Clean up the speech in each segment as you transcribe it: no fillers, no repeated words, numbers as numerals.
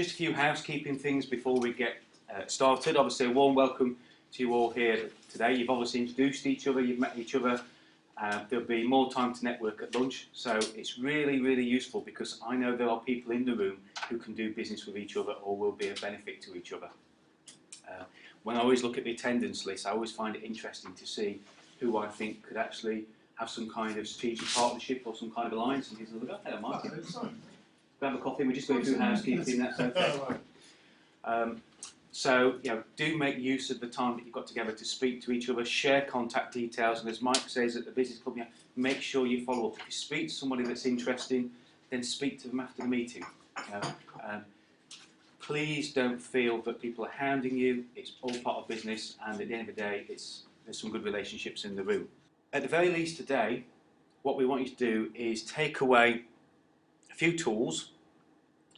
Just a few housekeeping things before we get started. Obviously, a warm welcome to you all here today. You've obviously introduced each other, you've met each other. There'll be more time to network at lunch, so it's really, really useful because I know there are people in the room who can do business with each other or will be a benefit to each other. When I always look at the attendance list, I always find it interesting to see who I think could actually have some kind of strategic partnership or some kind of alliance. And he's like, oh, hello, Martin. Grab a coffee, we're just going through housekeeping, that's okay. So, do make use of the time that you've got together to speak to each other, share contact details, and as Mike says at the business club, make sure you follow up. If you speak to somebody that's interesting, then speak to them after the meeting. Please don't feel that people are hounding you. It's all part of business, and at the end of the day, there's some good relationships in the room. At the very least today, what we want you to do is take away a few tools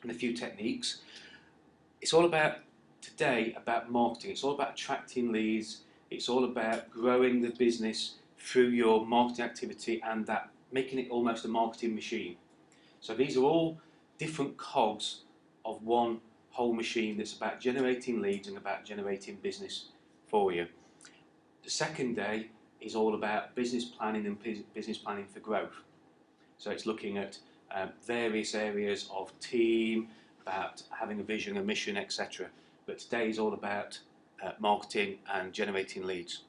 and a few techniques. It's all about today about marketing. It's all about attracting leads. It's all about growing the business through your marketing activity and that making it almost a marketing machine. So these are all different cogs of one whole machine that's about generating leads and about generating business for you. The second day is all about business planning and business planning for growth. So it's looking at various areas of team, about having a vision, a mission, etc. But today is all about marketing and generating leads.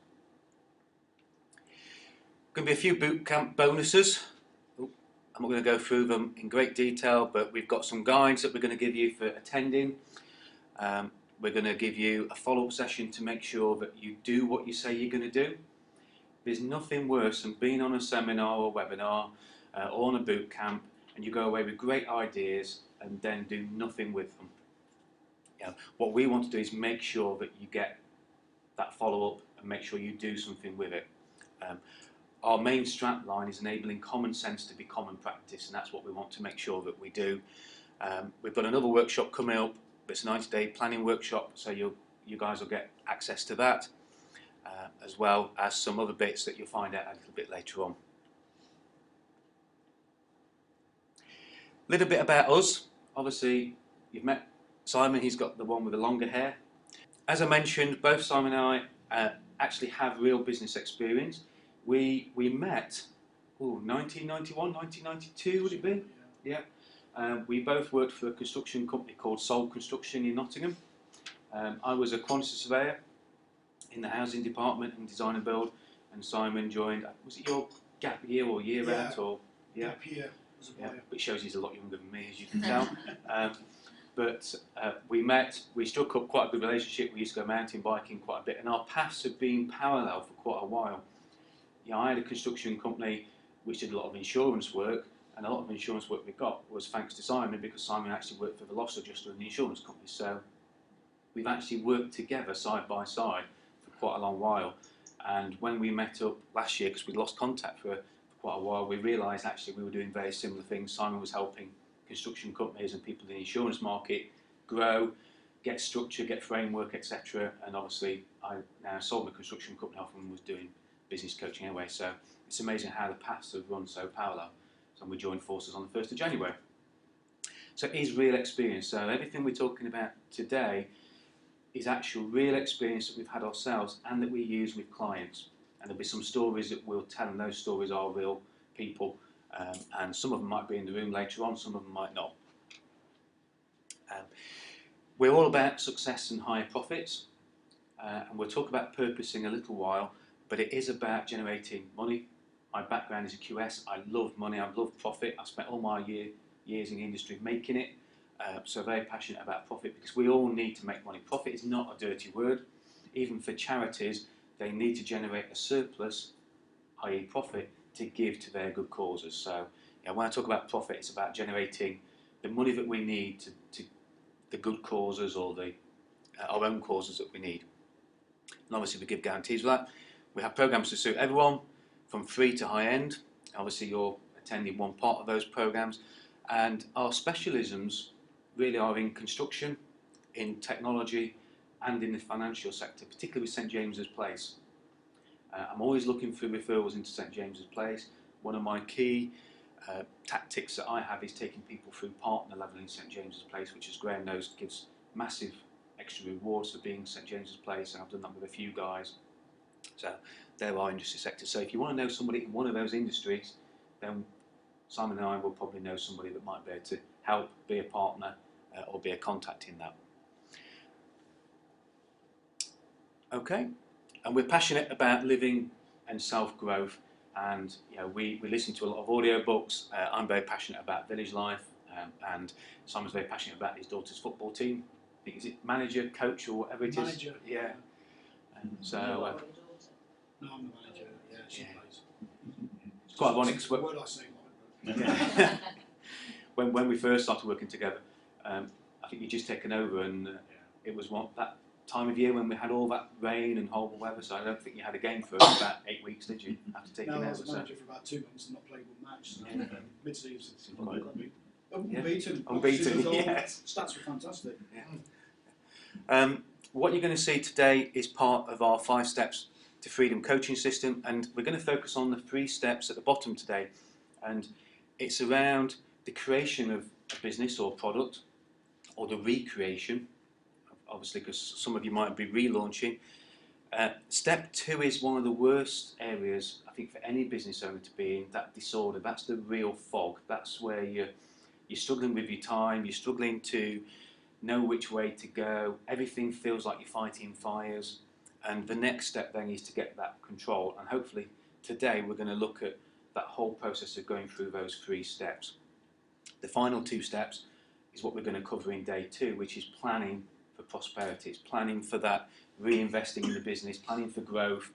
Going to be a few bootcamp bonuses. I'm not going to go through them in great detail, but we've got some guides that we're going to give you for attending. We're going to give you a follow-up session to make sure that you do what you say you're going to do. There's nothing worse than being on a seminar or webinar or on a bootcamp and you go away with great ideas and then do nothing with them. What we want to do is make sure that you get that follow-up and make sure you do something with it. Our main strap line is enabling common sense to be common practice, and that's what we want to make sure that we do. We've got another workshop coming up. It's a 90-day planning workshop, so you guys will get access to that, as well as some other bits that you'll find out a little bit later on. A little bit about us. Obviously, you've met Simon, he's got the one with the longer hair. As I mentioned, both Simon and I actually have real business experience. We met, 1991, 1992 would it be? Yeah. We both worked for a construction company called Sol Construction in Nottingham. I was a quantity surveyor in the housing department and design and build, and Simon joined, was it your gap year or year out? Or, gap year. Which shows he's a lot younger than me, as you can tell. But we met, we struck up quite a good relationship. We used to go mountain biking quite a bit, and our paths have been parallel for quite a while. I had a construction company which did a lot of insurance work, and a lot of insurance work we got was thanks to Simon, because Simon actually worked for the loss adjuster in the insurance company. So we've actually worked together side by side for quite a long while. And when we met up last year, because we'd lost contact for quite a while, we realised actually we were doing very similar things. Simon was helping construction companies and people in the insurance market grow, get structure, get framework, etc. And obviously I now sold my construction company off and was doing business coaching anyway. So it's amazing how the paths have run so parallel. So we joined forces on the 1st of January. So it is real experience. So everything we're talking about today is actual real experience that we've had ourselves and that we use with clients. And there'll be some stories that we'll tell, and those stories are real people. And some of them might be in the room later on, some of them might not. We're all about success and higher profits, and we'll talk about purpose in a little while, but it is about generating money. My background is a QS, I love money, I love profit. I spent all my years in the industry making it, so very passionate about profit, because we all need to make money. Profit is not a dirty word. Even for charities, they need to generate a surplus, i.e. profit, to give to their good causes. So when I talk about profit, it's about generating the money that we need to the good causes or our own causes that we need. And obviously we give guarantees for that. We have programs to suit everyone, from free to high end. Obviously you're attending one part of those programs, and our specialisms really are in construction, in technology, and in the financial sector, particularly with St James's Place. I'm always looking for referrals into St James's Place. One of my key tactics that I have is taking people through partner level in St James's Place, which, as Graham knows, gives massive extra rewards for being St James's Place, and I've done that with a few guys. So there are industry sectors. So if you want to know somebody in one of those industries, then Simon and I will probably know somebody that might be able to help, be a partner, or be a contact in that. Okay, and we're passionate about living and self-growth, and we listen to a lot of audiobooks. I'm very passionate about village life, and Simon's very passionate about his daughter's football team. I think, is it manager, coach, or whatever it is? Manager. Yeah. And so. No, I'm the manager. Yeah, she plays. It's quite ironic. What I say, like, when we first started working together, I think you'd just taken over, and it was that time of year when we had all that rain and horrible weather, so I don't think you had a game for about 8 weeks, did you, after taking over? No, I was manager for about 2 months and not played one match, so mid-season. Unbeaten, yes. Stats were fantastic. Yeah. What you're going to see today is part of our 5 steps to freedom coaching system, and we're going to focus on the 3 steps at the bottom today, and it's around the creation of a business or product, or the recreation, obviously, because some of you might be relaunching. Step 2 is one of the worst areas, I think, for any business owner to be in, that disorder. That's the real fog. That's where you're struggling with your time, you're struggling to know which way to go, everything feels like you're fighting fires, and the next step then is to get that control, and hopefully today we're going to look at that whole process of going through those 3 steps. The final 2 steps is what we're going to cover in day 2, which is planning for prosperity. It's planning for that, reinvesting in the business, planning for growth,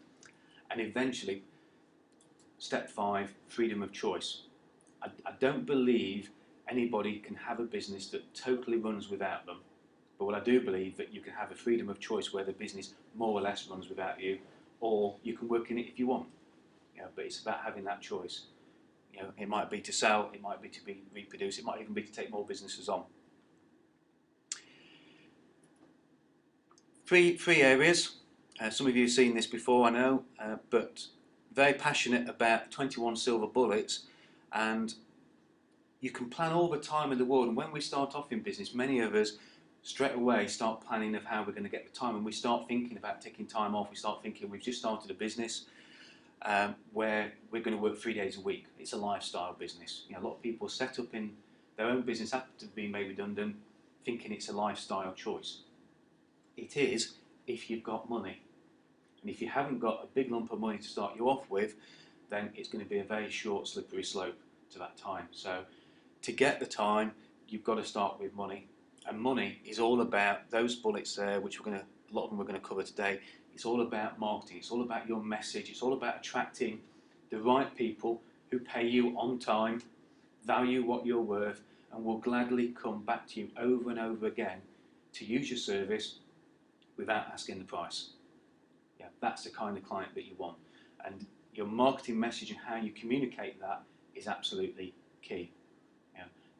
and eventually step 5, freedom of choice. I don't believe anybody can have a business that totally runs without them, but what I do believe that you can have a freedom of choice where the business more or less runs without you, or you can work in it if you want. But it's about having that choice. It might be to sell, it might be to reproduce, it might even be to take more businesses on. Three areas. Some of you have seen this before, I know, but very passionate about 21 silver bullets, and you can plan all the time in the world, and when we start off in business, many of us straight away start planning of how we're going to get the time, and we start thinking about taking time off. We start thinking we've just started a business where we're going to work 3 days a week. It's a lifestyle business. A lot of people set up in their own business after being made redundant thinking it's a lifestyle choice. It is if you've got money, and if you haven't got a big lump of money to start you off with, then it's going to be a very short slippery slope to that time. So to get the time, you've got to start with money, and money is all about those bullets there, which a lot of them we're going to cover today. It's all about marketing, it's all about your message, it's all about attracting the right people who pay you on time, value what you're worth, and will gladly come back to you over and over again to use your service without asking the price. That's the kind of client that you want, and your marketing message and how you communicate that is absolutely key.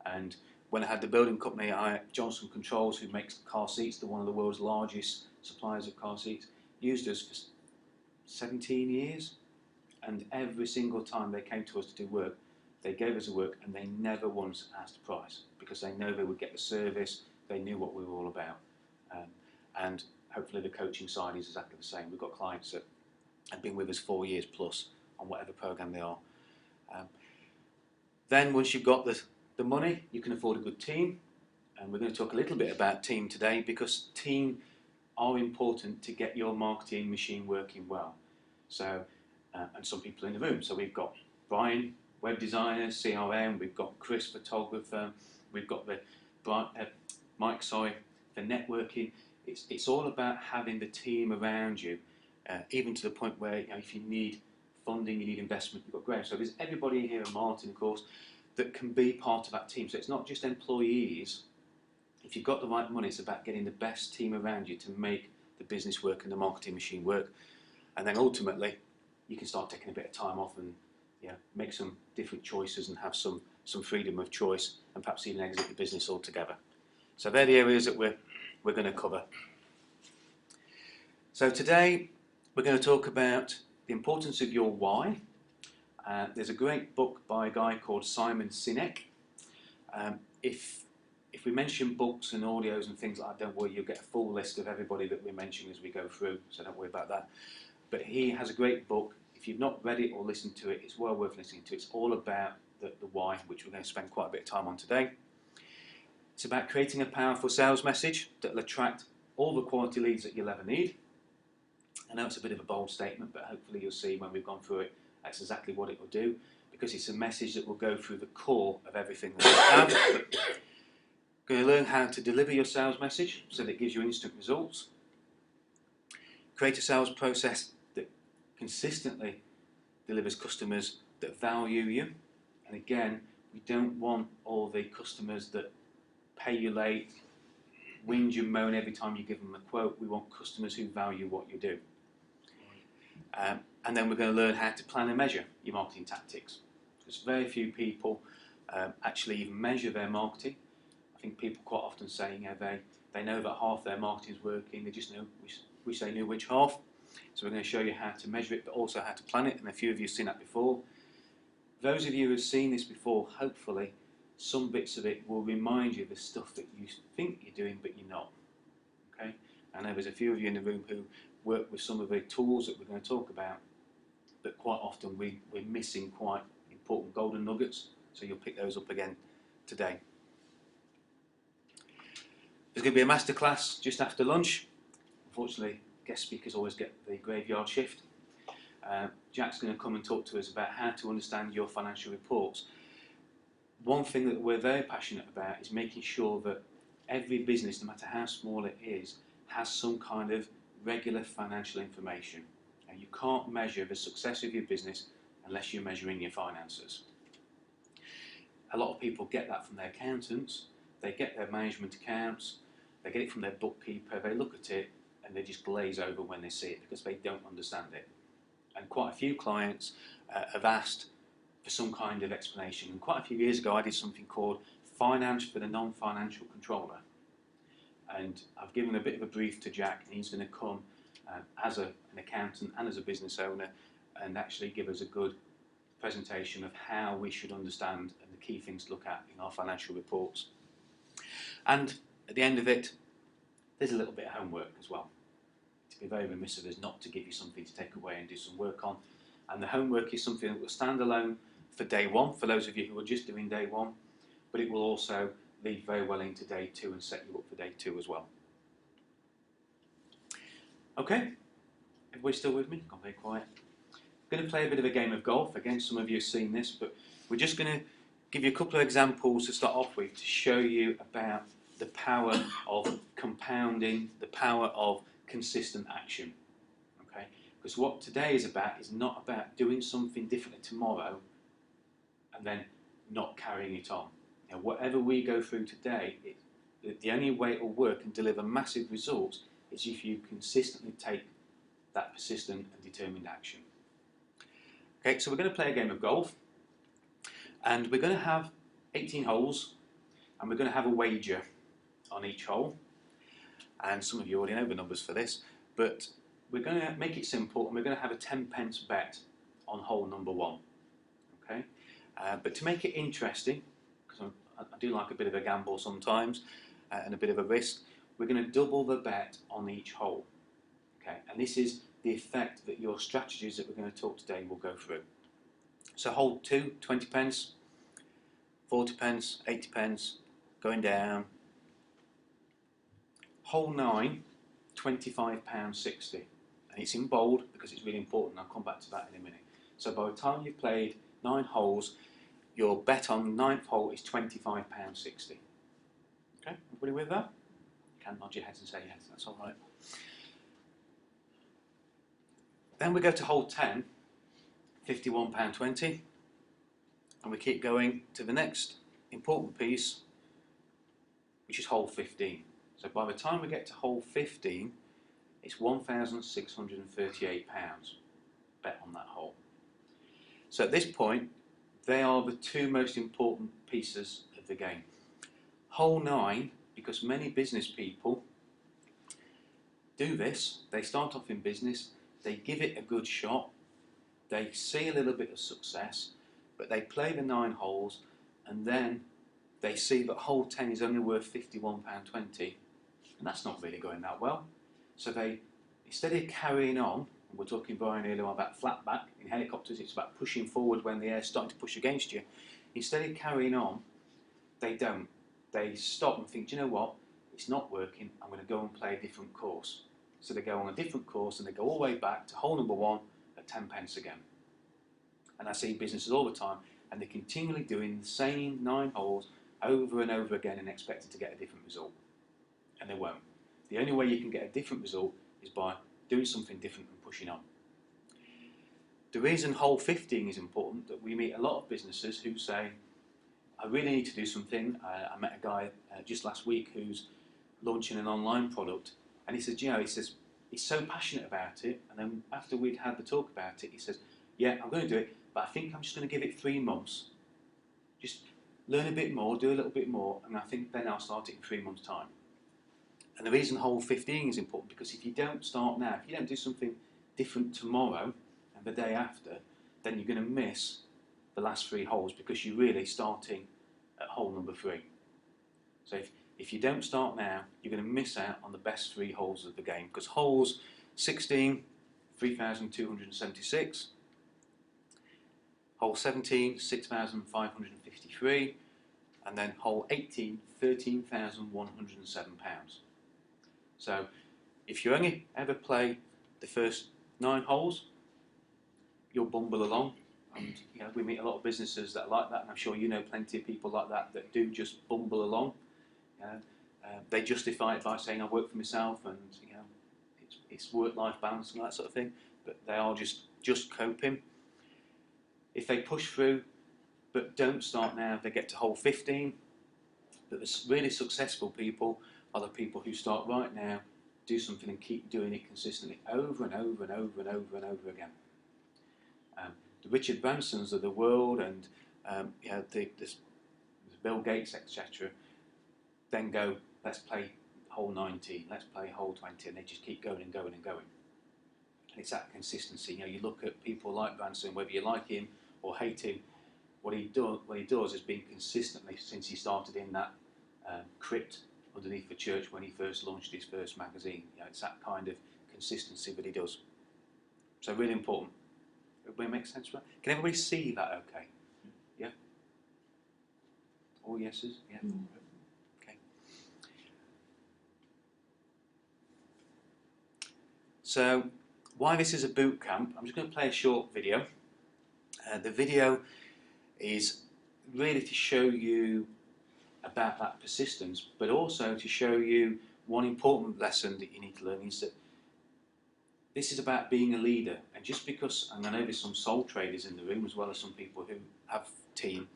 And when I had the building company, Johnson Controls, who makes car seats, they're one of the world's largest suppliers of car seats, used us for 17 years, and every single time they came to us to do work, they gave us the work, and they never once asked a price, because they know they would get the service, they knew what we were all about. And hopefully the coaching side is exactly the same. We've got clients that have been with us 4 years plus on whatever program they are. Then once you've got the money, you can afford a good team, and we're going to talk a little bit about team today, because team are important to get your marketing machine working well. So, and some people in the room. So we've got Brian, web designer, CRM. We've got Chris, photographer. We've got Mike, for networking. It's all about having the team around you, even to the point where if you need funding, you need investment, you've got Graham. So there's everybody in here, and Martin, of course, that can be part of that team. So it's not just employees. If you've got the right money, it's about getting the best team around you to make the business work and the marketing machine work. And then ultimately, you can start taking a bit of time off and make some different choices and have some freedom of choice, and perhaps even exit the business altogether. So they're the areas that we're going to cover. So today we're going to talk about the importance of your why, There's a great book by a guy called Simon Sinek. If we mention books and audios and things like that, don't worry, you'll get a full list of everybody that we mention as we go through, so don't worry about that. But he has a great book. If you've not read it or listened to it, it's well worth listening to. It's all about the why, which we're going to spend quite a bit of time on today. It's about creating a powerful sales message that will attract all the quality leads that you'll ever need. I know it's a bit of a bold statement, but hopefully you'll see when we've gone through it, that's exactly what it will do, because it's a message that will go through the core of everything that we have. Going to learn how to deliver your sales message so that it gives you instant results. Create a sales process that consistently delivers customers that value you. And again, we don't want all the customers that pay you late, whinge and moan every time you give them a quote. We want customers who value what you do. And then we're going to learn how to plan and measure your marketing tactics. Because very few people actually even measure their marketing. I think people quite often say, you know, they know that half their marketing is working, they just know wish they knew which half. So we're going to show you how to measure it, but also how to plan it, and a few of you have seen that before. Those of you who have seen this before, hopefully some bits of it will remind you of the stuff that you think you're doing but you're not. Okay? I know there's a few of you in the room who work with some of the tools that we're going to talk about, but quite often we're missing quite important golden nuggets, so you'll pick those up again today. There's going to be a masterclass just after lunch. Unfortunately, guest speakers always get the graveyard shift. Jack's going to come and talk to us about how to understand your financial reports. One thing that we're very passionate about is making sure that every business, no matter how small it is, has some kind of regular financial information. And you can't measure the success of your business unless you're measuring your finances. A lot of people get that from their accountants. They get their management accounts, they get it from their bookkeeper, they look at it and they just glaze over when they see it because they don't understand it. And quite a few clients have asked for some kind of explanation. And quite a few years ago I did something called Finance for the Non-Financial Controller. And I've given a bit of a brief to Jack, and he's going to come as an accountant and as a business owner and actually give us a good presentation of how we should understand and the key things to look at in our financial reports. And at the end of it, there's a little bit of homework as well. To be very remiss of us not to give you something to take away and do some work on. And the homework is something that will stand alone for day one, for those of you who are just doing day one, but it will also lead very well into day two and set you up for day two as well. Okay, everybody still with me? Gone very quiet. I'm going to play a bit of a game of golf. Again, some of you have seen this, but we're just going to give you a couple of examples to start off with to show you about the power of compounding, the power of consistent action. Okay? Because what today is about is not about doing something differently tomorrow and then not carrying it on. Now, whatever we go through today, the only way it will work and deliver massive results is if you consistently take that persistent and determined action. Okay, so we're going to play a game of golf. And we're going to have 18 holes, and we're going to have a wager on each hole. And some of you already know the numbers for this, but we're going to make it simple, and we're going to have a 10p bet on hole number 1. Okay, but to make it interesting, because I do like a bit of a gamble sometimes and a bit of a risk, we're going to double the bet on each hole. Okay, and this is the effect that your strategies that we're going to talk today will go through. So hole 2, 20p, 40p, 80p, going down. Hole 9, £25.60. And it's in bold because it's really important. I'll come back to that in a minute. So by the time you've played 9 holes, your bet on the 9th hole is £25.60. Okay, everybody with that? You can nod your heads and say yes, that's all right. Then we go to hole 10, £51.20. And we keep going to the next important piece, which is hole 15. So by the time we get to hole 15, it's £1,638 bet on that hole. So at this point, they are the 2 most important pieces of the game. Hole 9, because many business people do this, they start off in business, they give it a good shot, They see a little bit of success, but they play the 9 holes, and then they see that hole 10 is only worth £51.20, and that's not really going that well. So they, instead of carrying on, and we're talking Brian earlier on about flat back in helicopters, it's about pushing forward when the air's starting to push against you. Instead of carrying on, they don't. They stop and think, do you know what, it's not working, I'm going to go and play a different course. So they go on a different course and they go all the way back to hole number 1 at 10 pence again. And I see businesses all the time, and they're continually doing the same 9 holes over and over again and expecting to get a different result. And they won't. The only way you can get a different result is by doing something different and pushing on. The reason hole 15 is important, that we meet a lot of businesses who say, I really need to do something. I met a guy just last week who's launching an online product, and he says, you know, he says, he's so passionate about it, and then after we'd had the talk about it, he says, yeah, I'm going to do it, but I think I'm just going to give it 3 months. Just learn a bit more, do a little bit more, and I think then I'll start it in 3 months' time. And the reason hole 15 is important, because if you don't start now, if you don't do something different tomorrow and the day after, then you're going to miss the last 3 holes, because you're really starting at hole number 3. So if you don't start now, you're going to miss out on the best 3 holes of the game, because holes 16, 3,276, hole 17, 6,553, and then hole 18, 13,107 pounds. So if you only ever play the first 9 holes, you'll bumble along. And you know, we meet a lot of businesses that are like that, and I'm sure you know plenty of people like that that do just bumble along. They justify it by saying I work for myself, and you know, it's work-life balance and that sort of thing. But they are just coping. If they push through, but don't start now, they get to hole 15. But the really successful people are the people who start right now, do something and keep doing it consistently over and over and over and over and over again. The Richard Bransons of the world, and you know, the Bill Gates, etc., then go, let's play hole 19, let's play hole 20, and they just keep going and going and going. And it's that consistency. You know, you look at people like Branson, whether you like him or hate him, what he does has been consistently since he started in that crypt underneath the church when he first launched his first magazine. You know, it's that kind of consistency that he does. So really important. Everybody make sense, right? Can everybody see that okay? Yeah? All yeses? Yeah? Okay. So, why this is a boot camp, I'm just going to play a short video. The video is really to show you about that persistence, but also to show you one important lesson that you need to learn, is that this is about being a leader. And just because, and I know there's some sole traders in the room as well as some people who have team,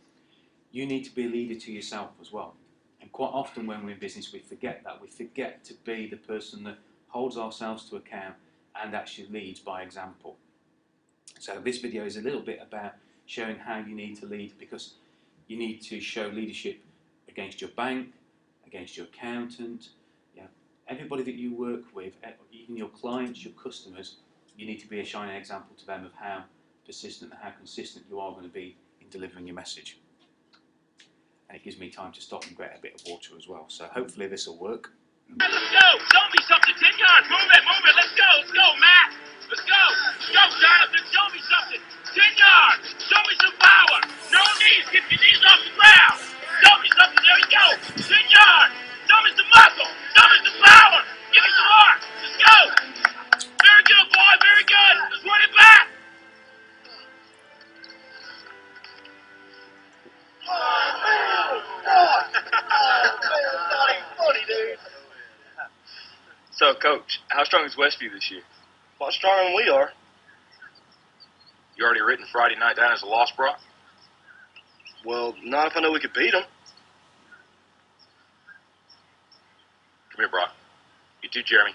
you need to be a leader to yourself as well. And quite often when we're in business, we forget that. We forget to be the person that holds ourselves to account and actually leads by example. So this video is a little bit about showing how you need to lead, because you need to show leadership against your bank, against your accountant, everybody that you work with, even your clients, your customers. You need to be a shining example to them of how persistent and how consistent you are going to be in delivering your message. And it gives me time to stop and get a bit of water as well. So hopefully this will work. Let's go! Show me something, 10 yards. Move it, let's go, Matt. Let's go, Jonathan, show me something. 10 yards, show me some power. No knees, get your knees off the ground. Show me something, there we go. 10 yards, show me some muscle, show me some power. Give me some heart, let's go. Very good, boy, very good. Let's run it back. Funny, dude. So, Coach, how strong is Westview this year? A lot stronger than we are. You already written Friday night down as a loss, Brock? Well, not if I know we could beat them. Come here, Brock. You too, Jeremy.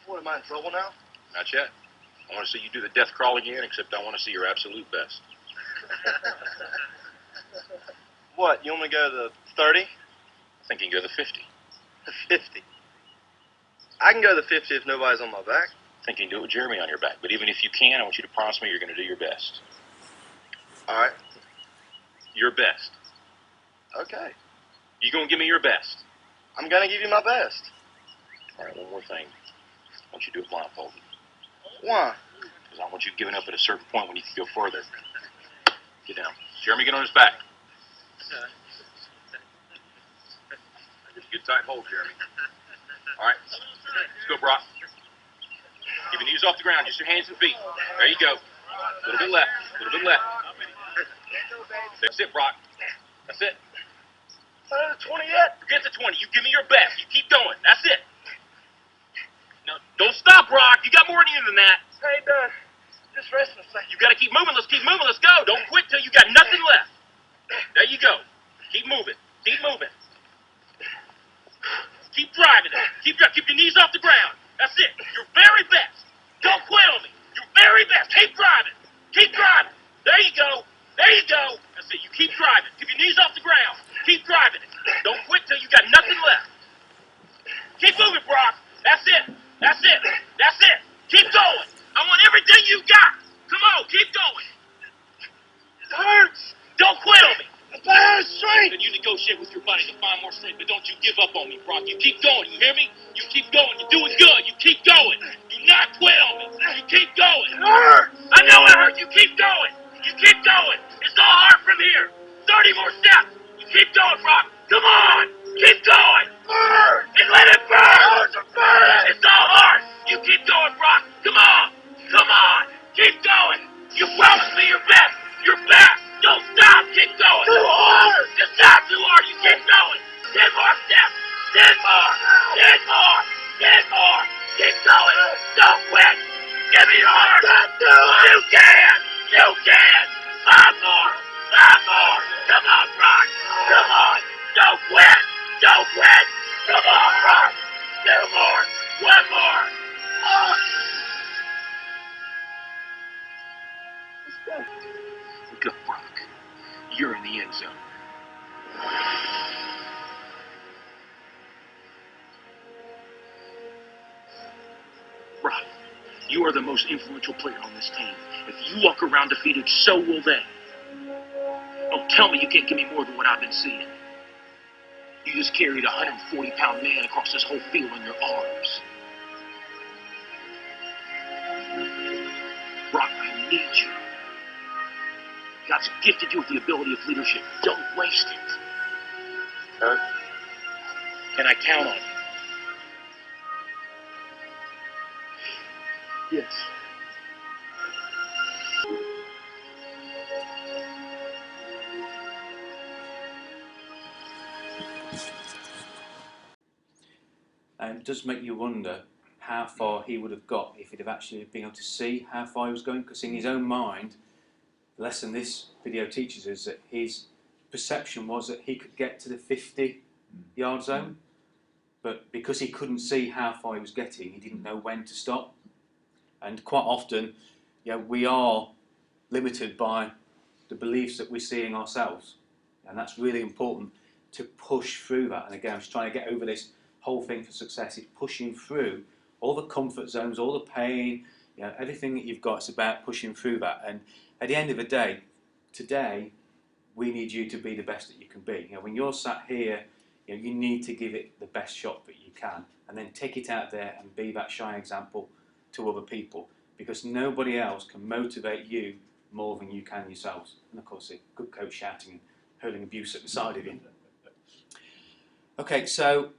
What, am I in trouble now? Not yet. I want to see you do the death crawl again, except I want to see your absolute best. What, you want me to go to the 30? I think you can go to the 50. The 50? I can go to the 50 if nobody's on my back. think you can do it with Jeremy on your back. But even if you can, I want you to promise me you're going to do your best. All right. Your best. Okay. You going to give me your best? I'm going to give you my best. All right, one more thing. I want you to do it blindfolded. Why? Because I want you giving up at a certain point when you can go further. Get down. Jeremy, get on his back. Good tight hold, Jeremy. All right. Let's go, Brock. Keep your knees off the ground, just your hands and feet. There you go. A little bit left. A little bit left. That's it, Brock. That's it. Not at 20 yet. Forget the 20. You give me your best. You keep going. That's it. No, don't stop, Brock. You got more in you than that. I ain't done. Just resting a second. You got to keep moving. Let's keep moving. Let's go. Don't quit till you got nothing left. There you go. Keep moving. Keep moving. Keep driving it. Keep your knees off the ground. That's it. Your very best. Don't quit on me. Your very best. Keep driving. Keep driving. There you go. There you go. That's it. You keep driving. Keep your knees off the ground. Keep driving it. Don't quit till you got nothing left. Keep moving, Brock. That's it. That's it. That's it. Keep going. I want everything you got. Come on. Keep going. It hurts. Don't quit on me. I have strength. Then you negotiate with your body to find more strength, but don't you give up on me, Brock. You keep going, you hear me? You keep going. You're doing good. You keep going. Do not quit on me. You keep going. It hurts. I know it hurts. You keep going. You keep going. It's all hard from here. 30 more steps. You keep going, Brock. Come on. Keep going. Burn. And let it burn. Burn. It's all hard. You keep going, Brock. Come on. Come on. Keep going. You promised me your best. Your best. Don't stop. Keep going. Too hard. It's not too hard. You keep going. 10 more steps. 10 more. 10 more. 10 more. Keep going. Don't quit. Give me your heart. You can. You can. 5 more. 5 more. Come on, Brock. Come on. Don't quit. Don't quit. Come on, Brock. 2 more. 1 more. Go, Brock. You're in the end zone. Brock, you are the most influential player on this team. If you walk around defeated, so will they. Don't tell me you can't give me more than what I've been seeing. You just carried a 140-pound man across this whole field in your arms. Brock, I need you. God's gifted you with the ability of leadership. Don't waste it. Sir? Can I count on you? Yes. And it does make you wonder how far he would have got if he'd have actually been able to see how far he was going, because in his own mind, the lesson this video teaches us that his perception was that he could get to the 50-yard zone, but because he couldn't see how far he was getting, he didn't know when to stop. And quite often, we are limited by the beliefs that we're seeing ourselves, and that's really important to push through that. And again, I'm just trying to get over this whole thing for success. It's pushing through all the comfort zones, all the pain, everything that you've got. It's about pushing through that. And at the end of the day, today, we need you to be the best that you can be. When you're sat here, you need to give it the best shot that you can, and then take it out there and be that shining example to other people, because nobody else can motivate you more than you can yourselves. And of course, a good coach shouting and hurling abuse at the side of you. Okay, so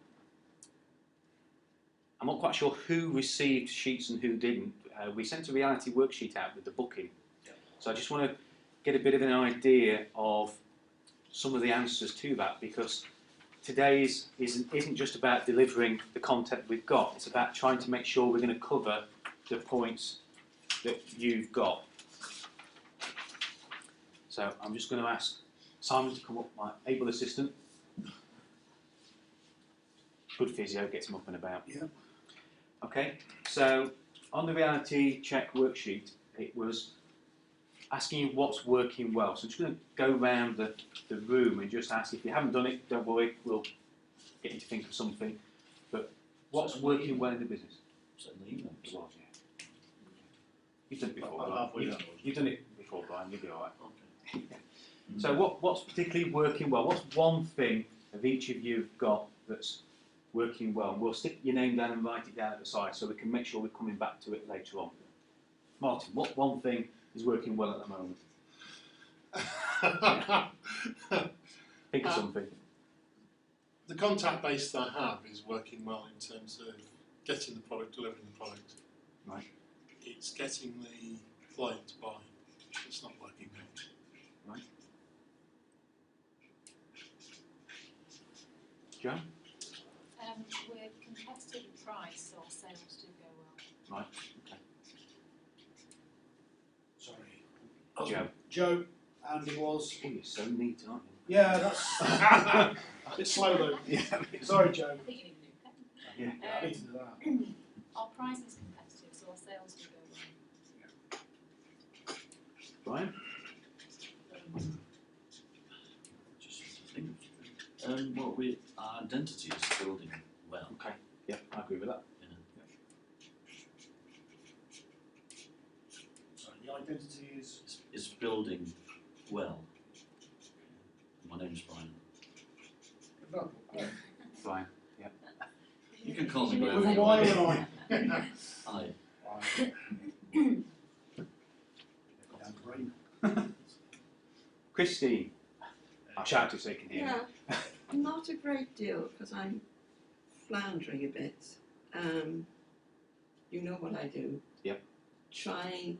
I'm not quite sure who received sheets and who didn't. We sent a reality worksheet out with the booking. So I just want to get a bit of an idea of some of the answers to that, because today's isn't just about delivering the content we've got. It's about trying to make sure we're going to cover the points that you've got. So I'm just going to ask Simon to come up, my able assistant. Good physio, gets him up and about. Yeah. Okay, so on the reality check worksheet, it was asking you what's working well. So I'm just going to go around the room and just ask, if you haven't done it, don't worry, we'll get you to think of something. But what's working well in the business? Certainly emails. It was, yeah. You've done it before, I'm Brian. halfway down. You've done it before, Brian. You'll be all right. Okay. So what's particularly working well? What's one thing of each of you have got that's working well? And we'll stick your name down and write it down at the side so we can make sure we're coming back to it later on. Martin, what one thing is working well at the moment? Think of something. The contact base that I have is working well in terms of getting the product, delivering the product. Right. It's getting the client to buy. It's not working well. Right. Joe? We're competitive in price, so our sales do go well. Right. Okay. Sorry. Joe? Joe, and it was. Oh, you're so neat, aren't you? Yeah, that's a bit slow though. Yeah. Sorry, Joe. I think you need a new pen. Yeah. I need to do that. Our price is competitive, so our sales do go well. Brian? Just think. Well, our identity is building well. Okay. Yeah, I agree with that. Sorry, the identity is. Is building well. My name's Brian. Brian? Yeah. You can call me With whatever With a you Y want. or an I? Aye. Christine? I'll shout it so you can hear me. Yeah, not a great deal because I'm floundering a bit. You know what I do. Yep. Trying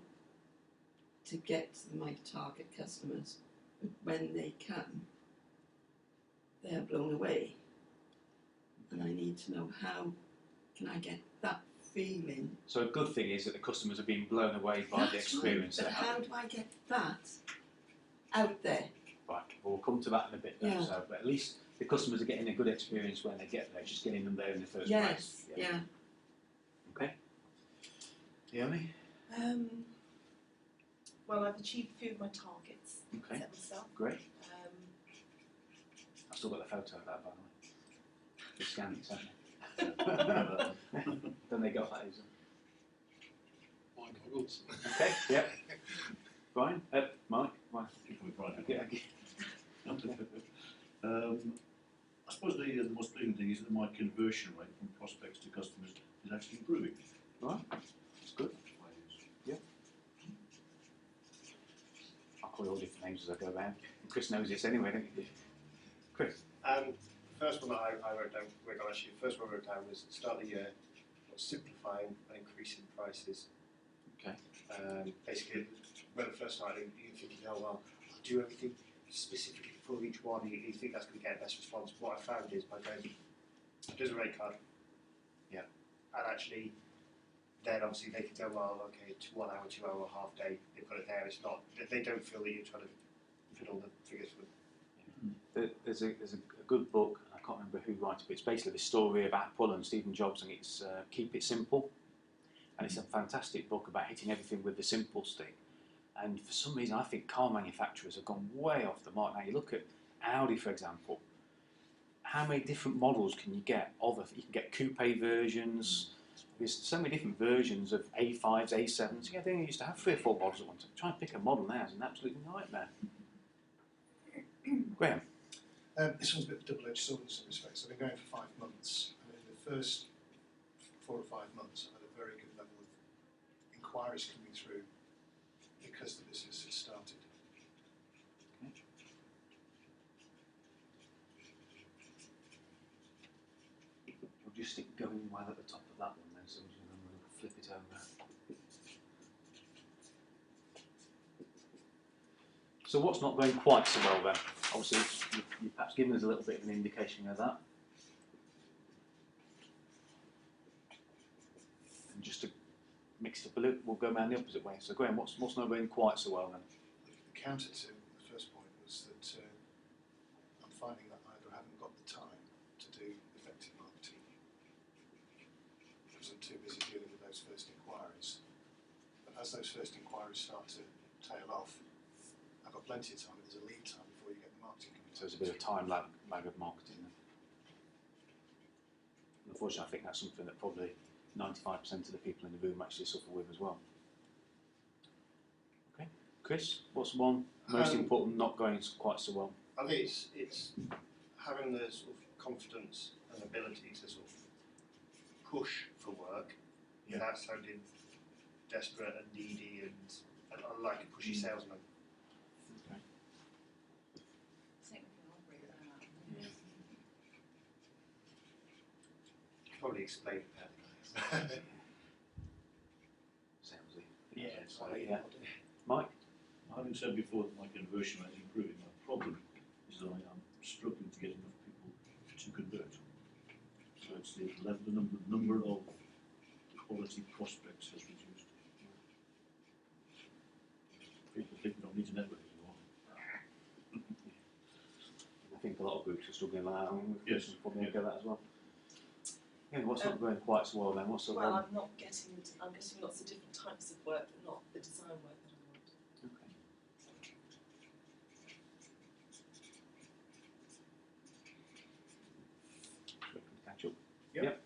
to get to my target customers, but when they come, they're blown away. And I need to know how can I get that feeling. So a good thing is that the customers are being blown away by the That's experience right, they're but how having. do I get that out there? Right, we'll come to that in a bit then. Yeah. So, but at least the customers are getting a good experience when they get there, just getting them there in the first Yes, place. yeah. Okay. Naomi? Well, I've achieved a few of my targets. Okay. Set myself. Great. Um, I've still got the photo of that, by the way. The scan it, certainly. Then they got that, is it? My goggles. Okay, yeah. Brian? Mike? Mike? Right. Okay, okay. I suppose the most pleasing thing is that my conversion rate from prospects to customers is actually improving. Right, that's good. Yeah. I'll call you all different names as I go around. Chris knows this anyway, don't you? Chris? The first one that I wrote down, actually, the first one I wrote down was start of the year, simplifying and increasing prices. Okay. Basically, when I first started, you're thinking, oh well, I'll do everything specifically for each one. You think that's going to get the best response. What I found is by going, there's a rate card. Yeah. And actually, then obviously they can go, well, okay, 1 hour, 2 hour, half day, they've got it there. It's not, they don't feel that you're trying to put all the figures for them. There's a good book, I can't remember who wrote it, but it's basically the story of Apple and Steve Jobs, and it's Keep It Simple. And it's a fantastic book about hitting everything with the simple stick. And for some reason, I think car manufacturers have gone way off the mark. Now, you look at Audi, for example. How many different models can you get? You can get coupe versions. There's so many different versions of A5s, A7s. Yeah, they only used to have 3 or 4 models at once. Try and pick a model now is an absolute nightmare. Graham? This one's a bit of a double-edged sword in some respects. I've been going for 5 months, and in the first 4 or 5 months, I've had a very good level of inquiries coming through because the business has started. We'll just stick going well at the top of that one then, so we'll flip it over. So what's not going quite so well then? Obviously, you've perhaps given us a little bit of an indication of that. And just to mix it up a little, we'll go around the opposite way. So Graham, what's not going quite so well then? The counter to the first point was that I'm finding that either I haven't got the time to do effective marketing because I'm too busy dealing with those first inquiries. But as those first inquiries start to tail off, I've got plenty of time, but there's a lead time before you get the marketing coming. So there's a bit of time lag of marketing then. Unfortunately, I think that's something that probably 95% of the people in the room actually suffer with as well. Chris, what's one most Um, important not going quite so well? I think it's having the sort of confidence and ability to sort of push for work without sounding desperate and needy and like a pushy salesman. Okay. I think we can all agree with that. Probably explain that. Salesy. Yeah, So, Yeah. Mike? Having said before that my conversion rate is improving, my problem is that I am struggling to get enough people to convert. So it's the level, the number of quality prospects has reduced. People think we don't need to network anymore. I think a lot of groups are struggling like that. Yes. Probably echo that as well. Yeah, what's not going quite so well then? What's the Well, one? I'm getting lots of different types of work, but not the design work that I want. Okay. Catch up. Yep.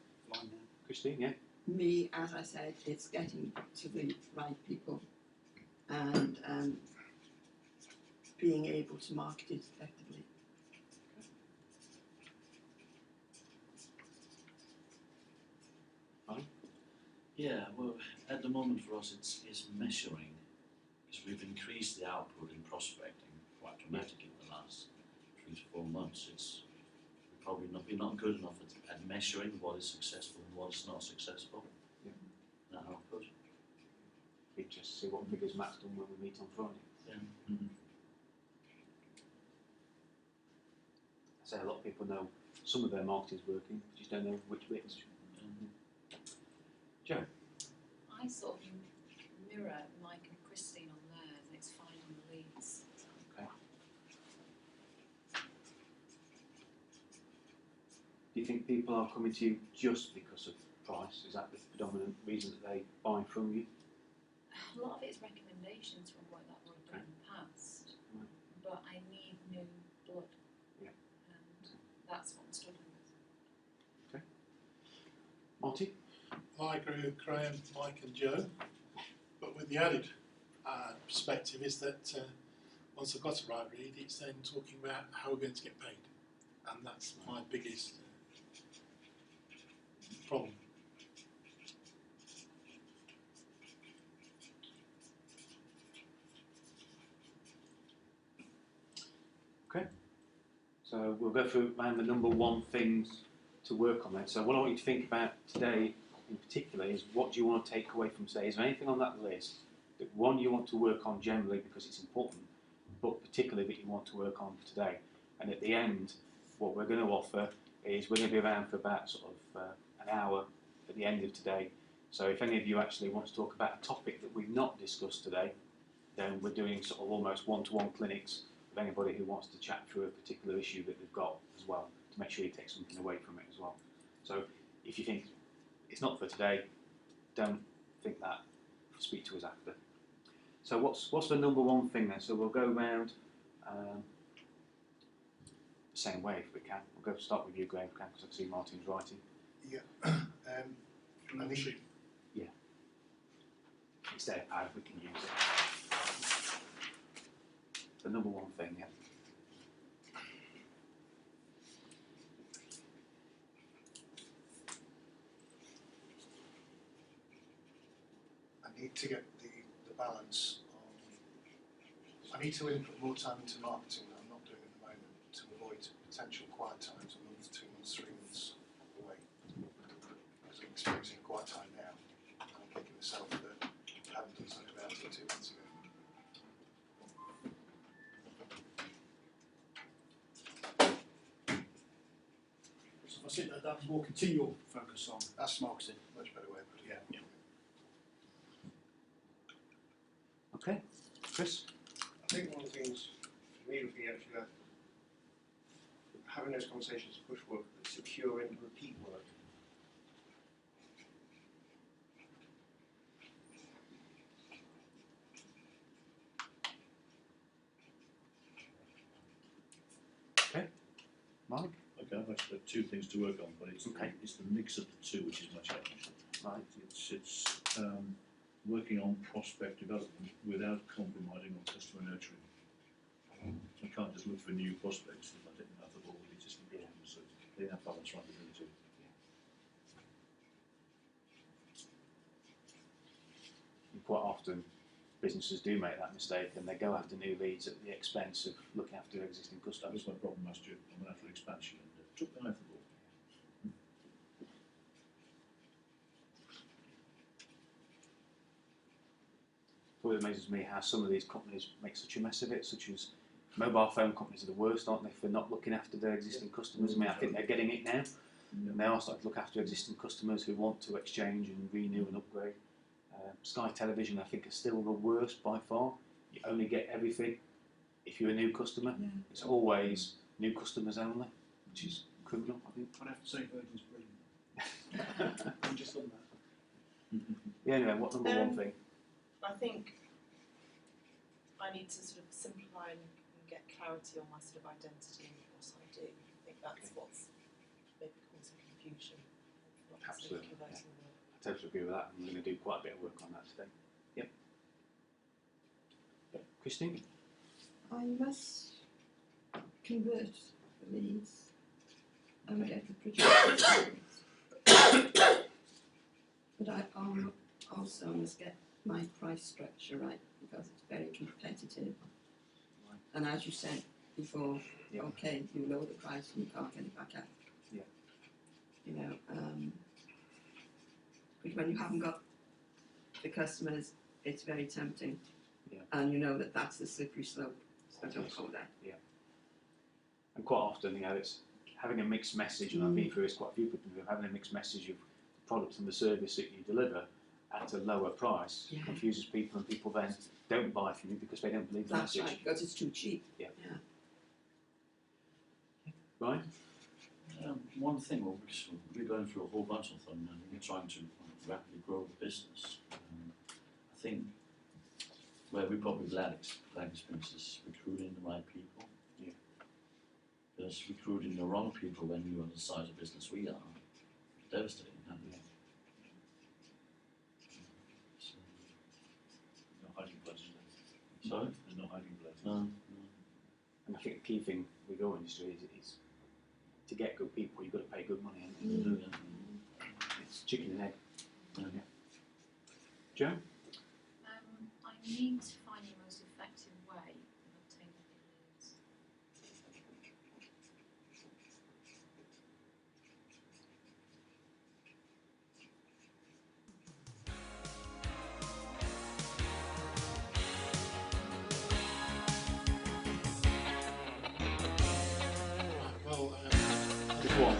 Christine, yeah? Me, as I said, it's getting to the right people and being able to market it effectively. Yeah, well, at the moment for us it's measuring, because we've increased the output in prospecting quite dramatically in the last 3 to 4 months. We're probably not good enough at measuring what is successful and what is not successful. Yeah. That output. We just see what figures Matt's done when we meet on Friday. Yeah. I say a lot of people know some of their marketing's working, just don't know which bits. Joe? I sort of mirror Mike and Christine on theirs, and it's finding the leads. Okay. Do you think people are coming to you just because of price? Is that the predominant reason that they buy from you? A lot of it is recommendations from work that I've already done in the past, Right. but I need new blood, Yeah. and that's what I'm struggling with. Marty? I agree with Graham, Mike and Joe, but with the added perspective is that once I've got a right read, it's then talking about how we're going to get paid, and that's my biggest problem. Okay. So we'll go through around the number one things to work on then. So what I want you to think about today in particular is what do you want to take away from today? Is there anything on that list that one you want to work on generally because it's important, but particularly that you want to work on today? And at the end, what we're going to offer is we're going to be around for about sort of an hour at the end of today. So if any of you actually want to talk about a topic that we've not discussed today, then we're doing sort of almost one-to-one clinics with anybody who wants to chat through a particular issue that they've got as well, to make sure you take something away from it as well. So if you think it's not for today, don't think that, speak to us after. So what's the number one thing then? So we'll go round the same way if we can. We'll go start with you, Graham, because I can see Martin's writing. Yeah. I think It's their pad, we can use it. The number one thing, yeah. I need to get the balance on. I need to input more time into marketing that I'm not doing at the moment to avoid potential quiet times a month, 2 months, 3 months away. Because I'm experiencing a quiet time now. I'm kicking myself that I haven't done something about it 2 months ago. So I think that's more continual focus on That's marketing. much better way of putting it. Yeah. Okay, Chris? I think one of the things for me would be actually having those conversations to push work, but securing repeat work. Mike? Okay, I've actually got 2 things to work on, but it's Okay. it's the mix of the 2 which is my challenge. Right. It's working on prospect development without compromising on customer nurturing. I can't just look for new prospects if I didn't have all the existing customers. So they have balance right between the two. And quite often, businesses do make that mistake and they go after new leads at the expense of looking after their existing That customers. was my problem last year. I went after expansion and took the eye off the ball. It always amazes me how some of these companies make such a mess of it, such as mobile phone companies are the worst, aren't they, for not looking after their existing customers. I mean, I think they're getting it now. And they are starting to look after existing customers who want to exchange and renew and upgrade. Sky Television, I think, are still the worst by far. You only get everything if you're a new customer. Yeah. It's always new customers only, which is criminal, I think. I'd have to say Virgin's brilliant. I'm just on that. Yeah, anyway, what number one thing? I think I need to sort of simplify and get clarity on my sort of identity and what I do. I think that's what's maybe causing confusion. Not necessarily Absolutely, converting the I totally agree with that. I'm going to do quite a bit of work on that today. Yep. Christine? I must convert the leads and get the projections. But I also must get my price structure right because it's very competitive. Right. And as you said before, Yeah. okay, you lower the price and you can't get it back up. Yeah. You know, but when you haven't got the customers, it's very tempting. Yeah. And you know that that's the slippery slope, so don't Yes. go there. And quite often, you know, it's having a mixed message, and I've been through this quite a few people, having a mixed message of the product and the service that you deliver at a lower price Yeah. confuses people, and people then don't buy from you because they don't believe the That's message. right, because it's too cheap. Yeah. Yeah. Right? One thing, well, because we're going through a whole bunch of them and we're trying to rapidly grow the business. I think where we probably lack experience is recruiting the right people. Yeah. Because recruiting the wrong people when you're the size of business we are, devastating. Huh? Yeah. So, No hiding places. sorry? There's no hiding places. No. And I think the key thing with your industry is to get good people, you've got to pay good money. haven't you? No, yeah. It's chicken and egg. Yeah. Joe? I need to find the most effective way of obtaining new leads. Well, Just one.